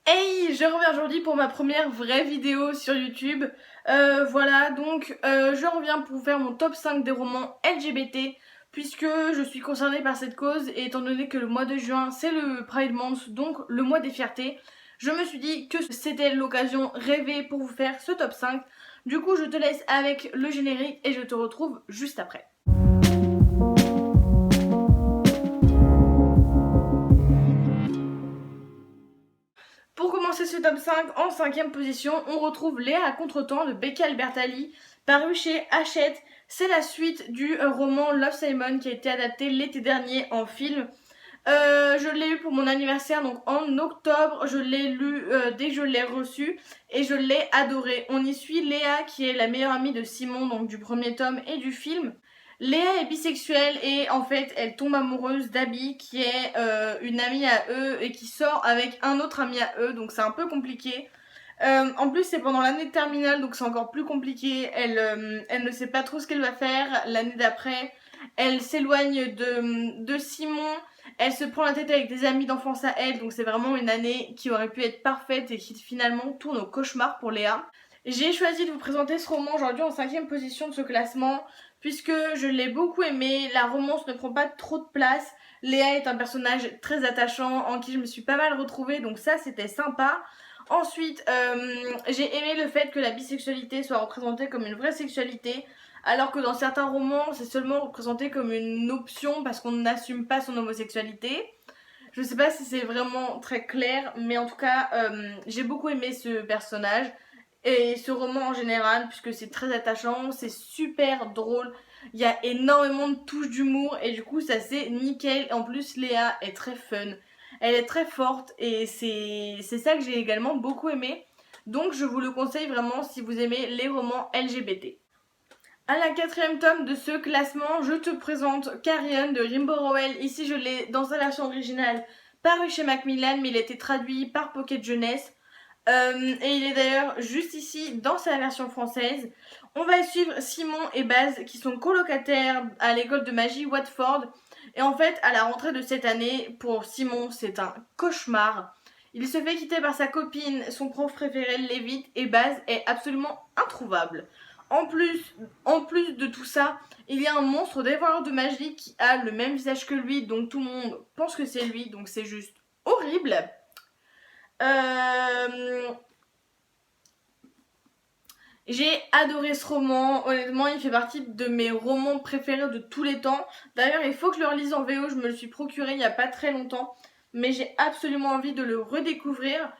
Hey, je reviens aujourd'hui pour ma première vraie vidéo sur YouTube. Voilà, donc je reviens pour vous faire mon top 5 des romans LGBT, puisque je suis concernée par cette cause, et étant donné que le mois de juin c'est le Pride Month, donc le mois des fiertés, je me suis dit que c'était l'occasion rêvée pour vous faire ce top 5. Du coup, je te laisse avec le générique et je te retrouve juste après. Pour commencer ce top 5, en 5ème position, on retrouve Léa à contre-temps de Becky Albertalli, paru chez Hachette. C'est la suite du roman Love Simon qui a été adapté l'été dernier en film. Je l'ai lu pour mon anniversaire, donc en octobre. Je l'ai lu dès que je l'ai reçu et je l'ai adoré. On y suit Léa qui est la meilleure amie de Simon, donc du premier tome et du film. Léa est bisexuelle et en fait elle tombe amoureuse d'Abby qui est une amie à eux et qui sort avec un autre ami à eux, donc c'est un peu compliqué. En plus c'est pendant l'année de terminale, donc c'est encore plus compliqué. Elle ne sait pas trop ce qu'elle va faire l'année d'après. Elle s'éloigne de Simon, elle se prend la tête avec des amis d'enfance à elle, donc c'est vraiment une année qui aurait pu être parfaite et qui finalement tourne au cauchemar pour Léa. J'ai choisi de vous présenter ce roman aujourd'hui en 5ème position de ce classement, puisque je l'ai beaucoup aimé. La romance ne prend pas trop de place. Léa est un personnage très attachant en qui je me suis pas mal retrouvée, donc ça c'était sympa. Ensuite, j'ai aimé le fait que la bisexualité soit représentée comme une vraie sexualité, alors que dans certains romans c'est seulement représenté comme une option parce qu'on n'assume pas son homosexualité. Je sais pas si c'est vraiment très clair, mais en tout cas j'ai beaucoup aimé ce personnage et ce roman en général, puisque c'est très attachant, c'est super drôle, il y a énormément de touches d'humour et du coup ça c'est nickel. En plus Léa est très fun, elle est très forte et c'est ça que j'ai également beaucoup aimé. Donc je vous le conseille vraiment si vous aimez les romans LGBT. À la 4ème tome de ce classement, je te présente Carrion de Rimbaud Rowell. Ici, je l'ai dans sa version originale, paru chez Macmillan, mais il a été traduit par Pocket Jeunesse. Et il est d'ailleurs juste ici dans sa version française. On va suivre Simon et Baz qui sont colocataires à l'école de magie Watford. Et en fait, à la rentrée de cette année, pour Simon, c'est un cauchemar. Il se fait quitter par sa copine, son prof préféré l'évite et Baz est absolument introuvable. En plus, en plus de tout ça, il y a un monstre dévoreur de magie qui a le même visage que lui, donc tout le monde pense que c'est lui, donc c'est juste horrible. Euh, J'ai adoré ce roman, honnêtement il fait partie de mes romans préférés de tous les temps. D'ailleurs il faut que je le relise en VO, je me le suis procuré il n'y a pas très longtemps, mais j'ai absolument envie de le redécouvrir.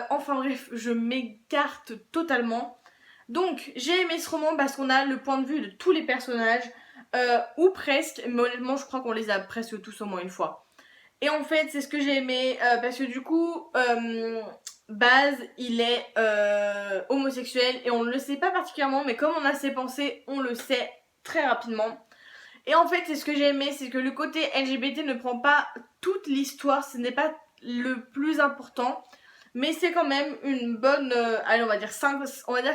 Enfin bref, je m'écarte totalement. Donc j'ai aimé ce roman parce qu'on a le point de vue de tous les personnages, ou presque, mais honnêtement je crois qu'on les a presque tous au moins une fois. Et en fait c'est ce que j'ai aimé, parce que du coup Baz il est homosexuel et on ne le sait pas particulièrement, mais comme on a ses pensées on le sait très rapidement. Et en fait c'est ce que j'ai aimé, c'est que le côté LGBT ne prend pas toute l'histoire, ce n'est pas le plus important, mais c'est quand même une bonne, allez on va dire que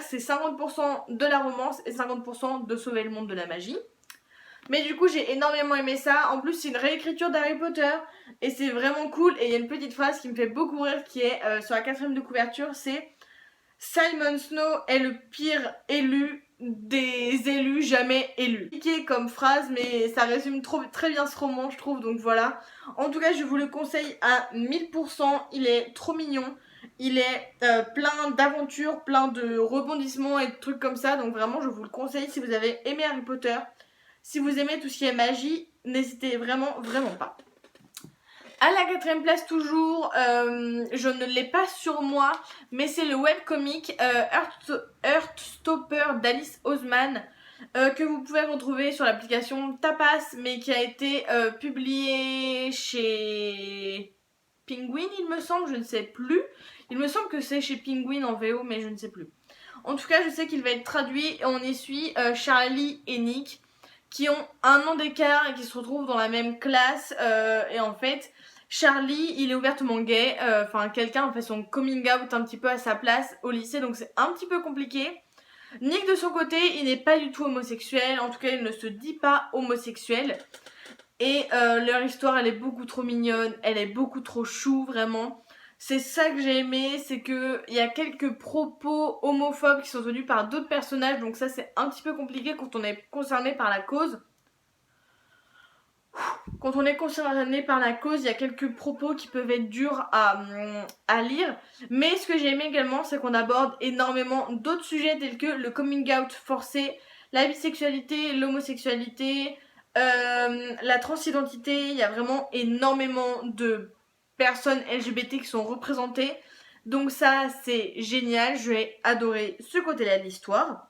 c'est 50% de la romance et 50% de sauver le monde de la magie. Mais du coup j'ai énormément aimé ça. En plus c'est une réécriture d'Harry Potter et c'est vraiment cool. Et il y a une petite phrase qui me fait beaucoup rire qui est sur la 4ème de couverture, c'est Simon Snow est le pire élu des élus jamais élus. Compliqué comme phrase mais ça résume très bien ce roman je trouve, donc voilà. En tout cas je vous le conseille à 1000%, il est trop mignon. Il est plein d'aventures, plein de rebondissements et de trucs comme ça, donc vraiment je vous le conseille si vous avez aimé Harry Potter. Si vous aimez tout ce qui est magie, n'hésitez vraiment pas. À la 4ème place toujours, je ne l'ai pas sur moi, mais c'est le webcomic Heartstopper d'Alice Oseman, que vous pouvez retrouver sur l'application Tapas, mais qui a été publié chez Penguin il me semble, je ne sais plus. Il me semble que c'est chez Penguin en VO, mais je ne sais plus. En tout cas je sais qu'il va être traduit et on y suit Charlie et Nick qui ont un an d'écart et qui se retrouvent dans la même classe, et en fait Charlie il est ouvertement gay, enfin quelqu'un fait son coming out un petit peu à sa place au lycée, donc c'est un petit peu compliqué. Nick de son côté il n'est pas du tout homosexuel, en tout cas il ne se dit pas homosexuel. Et leur histoire elle est beaucoup trop mignonne, elle est beaucoup trop chou vraiment. C'est ça que j'ai aimé, c'est que il y a quelques propos homophobes qui sont tenus par d'autres personnages, donc ça c'est un petit peu compliqué quand on est concerné par la cause. Quand on est concerné par la cause, il y a quelques propos qui peuvent être durs à lire. Mais ce que j'ai aimé également, c'est qu'on aborde énormément d'autres sujets tels que le coming out forcé, la bisexualité, l'homosexualité, la transidentité. Il y a vraiment énormément de personnes LGBT qui sont représentées. Donc ça, c'est génial. J'ai adoré ce côté-là de l'histoire.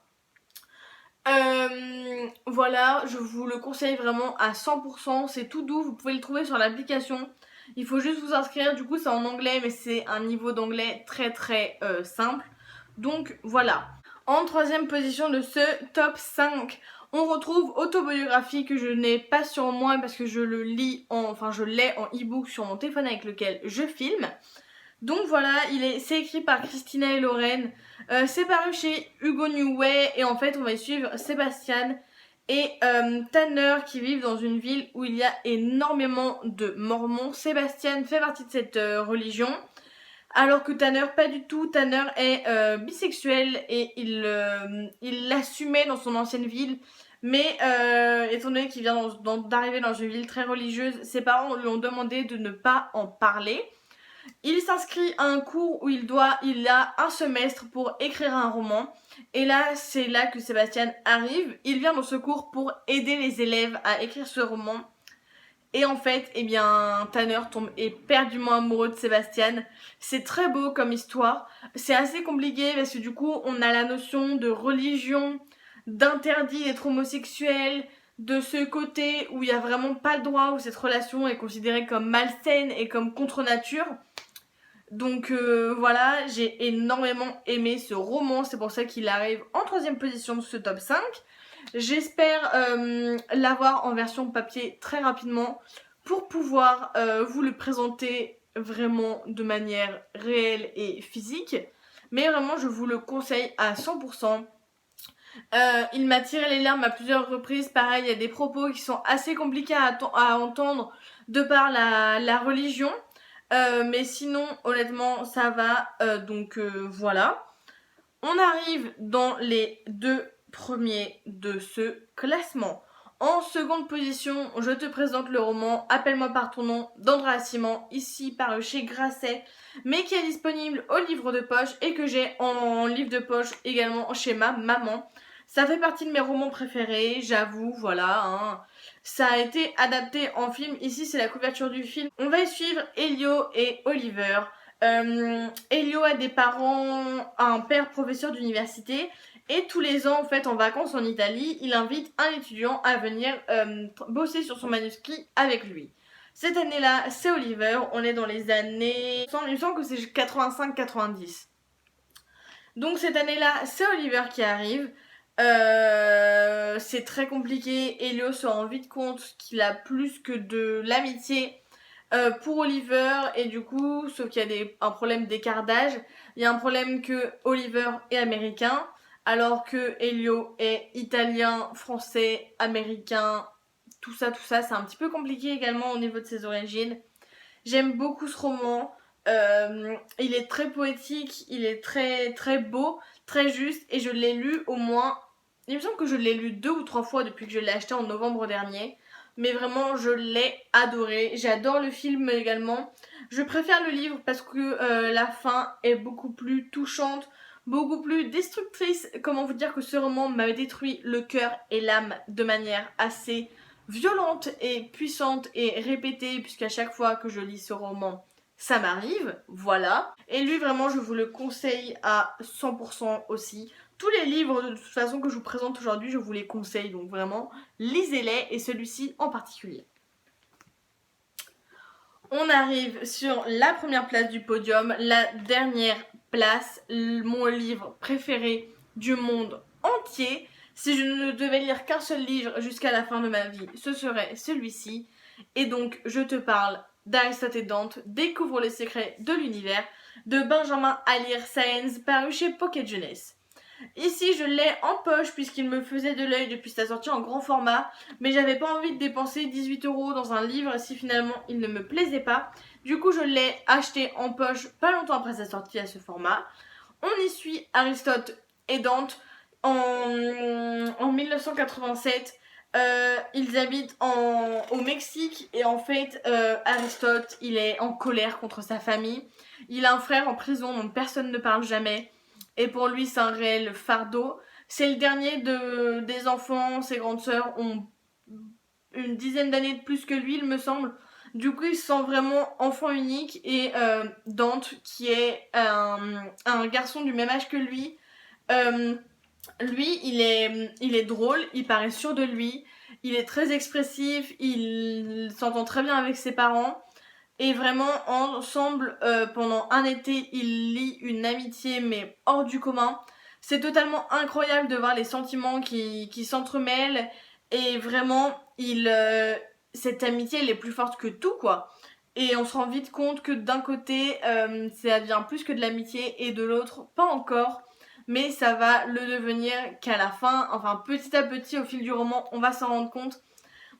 Voilà, je vous le conseille vraiment à 100%, c'est tout doux, vous pouvez le trouver sur l'application. Il faut juste vous inscrire, du coup c'est en anglais mais c'est un niveau d'anglais très très simple. Donc voilà. En troisième position de ce top 5, on retrouve Autobiographie que je n'ai pas sur moi parce que je le lis je l'ai en e-book sur mon téléphone avec lequel je filme. Donc voilà, c'est écrit par Christina et Lorraine. C'est paru chez Hugo New Way et en fait on va suivre Sébastien et Tanner qui vivent dans une ville où il y a énormément de mormons. Sébastien fait partie de cette religion alors que Tanner pas du tout. Tanner est bisexuel et il l'assumait dans son ancienne ville. Mais étant donné qu'il vient d'arriver dans une ville très religieuse, ses parents lui ont demandé de ne pas en parler. Il s'inscrit à un cours où il a un semestre pour écrire un roman. Et là, c'est là que Sébastien arrive. Il vient dans ce cours pour aider les élèves à écrire ce roman. Et en fait, eh bien, Tanner tombe éperdument amoureux de Sébastien. C'est très beau comme histoire. C'est assez compliqué parce que du coup, on a la notion de religion, d'interdit d'être homosexuel, de ce côté où il n'y a vraiment pas le droit, où cette relation est considérée comme malsaine et comme contre nature. Donc voilà, j'ai énormément aimé ce roman, c'est pour ça qu'il arrive en troisième position de ce top 5. J'espère l'avoir en version papier très rapidement pour pouvoir vous le présenter vraiment de manière réelle et physique. Mais vraiment, je vous le conseille à 100%. Il m'a tiré les larmes à plusieurs reprises. Pareil, il y a des propos qui sont assez compliqués à entendre de par la religion. Mais sinon, honnêtement, ça va. Voilà. On arrive dans les deux premiers de ce classement. En seconde position, je te présente le roman Appelle-moi par ton nom d'Andrea Simon, ici paru chez Grasset, mais qui est disponible au livre de poche et que j'ai en livre de poche également chez ma maman. Ça fait partie de mes romans préférés, j'avoue, voilà. Ça a été adapté en film, ici c'est la couverture du film. On va y suivre Elio et Oliver. Elio a des parents, un père professeur d'université et tous les ans en fait en vacances en Italie, il invite un étudiant à venir bosser sur son manuscrit avec lui. Cette année-là, c'est Oliver, on est dans les années... Il me semble que c'est 85-90. Donc cette année-là, c'est Oliver qui arrive. C'est très compliqué. Elio se rend vite compte qu'il a plus que de l'amitié pour Oliver et du coup, sauf qu'il y a un problème d'écart d'âge. Il y a un problème que Oliver est américain alors que Elio est italien, français, américain. Tout ça, c'est un petit peu compliqué également au niveau de ses origines. J'aime beaucoup ce roman. Il est très poétique, il est très très beau, très juste et je l'ai lu au moins... Il me semble que je l'ai lu 2 ou 3 fois depuis que je l'ai acheté en novembre dernier. Mais vraiment, je l'ai adoré. J'adore le film également. Je préfère le livre parce que la fin est beaucoup plus touchante, beaucoup plus destructrice. Comment vous dire que ce roman m'a détruit le cœur et l'âme de manière assez violente et puissante et répétée, puisqu'à chaque fois que je lis ce roman, ça m'arrive, voilà. Et lui, vraiment, je vous le conseille à 100% aussi. Tous les livres, de toute façon, que je vous présente aujourd'hui, je vous les conseille. Donc vraiment, lisez-les, et celui-ci en particulier. On arrive sur la première place du podium, la dernière place, mon livre préféré du monde entier. Si je ne devais lire qu'un seul livre jusqu'à la fin de ma vie, ce serait celui-ci. Et donc, je te parle d'Aristote et Dante, Découvre les secrets de l'univers, de Benjamin Alire Sáenz, paru chez Pocket Jeunesse. Ici, je l'ai en poche puisqu'il me faisait de l'œil depuis sa sortie en grand format, mais j'avais pas envie de dépenser 18 € dans un livre si finalement il ne me plaisait pas. Du coup, je l'ai acheté en poche pas longtemps après sa sortie à ce format. On y suit Aristote et Dante en 1987. Ils habitent au Mexique et en fait, Aristote, il est en colère contre sa famille. Il a un frère en prison dont personne ne parle jamais. Et pour lui, c'est un réel fardeau. C'est le dernier des enfants. Ses grandes sœurs ont une dizaine d'années de plus que lui, il me semble. Du coup, il se sent vraiment enfant unique. Et Dante, qui est un garçon du même âge que lui, lui, il est drôle, il paraît sûr de lui, il est très expressif, il s'entend très bien avec ses parents. Et vraiment, ensemble, pendant un été, ils lient une amitié, mais hors du commun. C'est totalement incroyable de voir les sentiments qui s'entremêlent. Et vraiment, cette amitié, elle est plus forte que tout, quoi. Et on se rend vite compte que d'un côté, ça devient plus que de l'amitié, et de l'autre, pas encore. Mais ça va le devenir qu'à la fin, enfin petit à petit, au fil du roman, on va s'en rendre compte.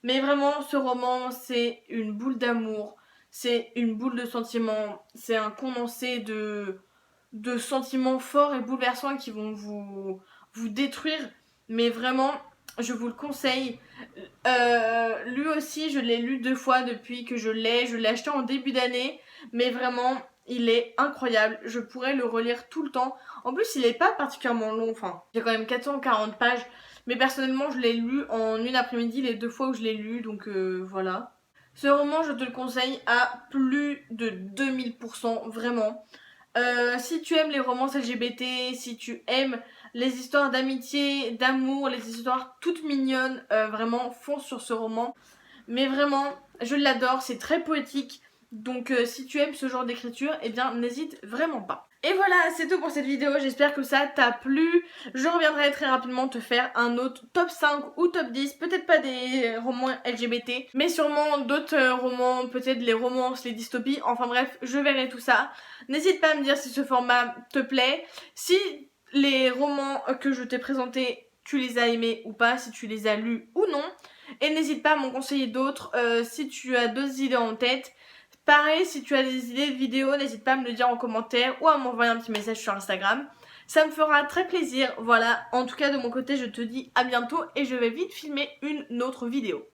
Mais vraiment, ce roman, c'est une boule d'amour, c'est une boule de sentiments, c'est un condensé de sentiments forts et bouleversants qui vont vous détruire. Mais vraiment, je vous le conseille. Lui aussi, je l'ai lu 2 fois depuis que je l'ai. Je l'ai acheté en début d'année. Mais vraiment, il est incroyable. Je pourrais le relire tout le temps. En plus, il est pas particulièrement long. Enfin, j'ai quand même 440 pages. Mais personnellement, je l'ai lu en une après-midi les 2 fois où je l'ai lu. Donc voilà. Ce roman, je te le conseille à plus de 2000%, vraiment. Si tu aimes les romances LGBT, si tu aimes les histoires d'amitié, d'amour, les histoires toutes mignonnes, vraiment fonce sur ce roman. Mais vraiment, je l'adore, c'est très poétique. Donc si tu aimes ce genre d'écriture, eh bien n'hésite vraiment pas. Et voilà, c'est tout pour cette vidéo, j'espère que ça t'a plu. Je reviendrai très rapidement te faire un autre top 5 ou top 10, peut-être pas des romans LGBT, mais sûrement d'autres romans, peut-être les romances, les dystopies, enfin bref, je verrai tout ça. N'hésite pas à me dire si ce format te plaît, si les romans que je t'ai présentés, tu les as aimés ou pas, si tu les as lus ou non. Et n'hésite pas à m'en conseiller d'autres si tu as d'autres idées en tête. Pareil, si tu as des idées de vidéos, n'hésite pas à me le dire en commentaire ou à m'envoyer un petit message sur Instagram. Ça me fera très plaisir. Voilà, en tout cas de mon côté, je te dis à bientôt et je vais vite filmer une autre vidéo.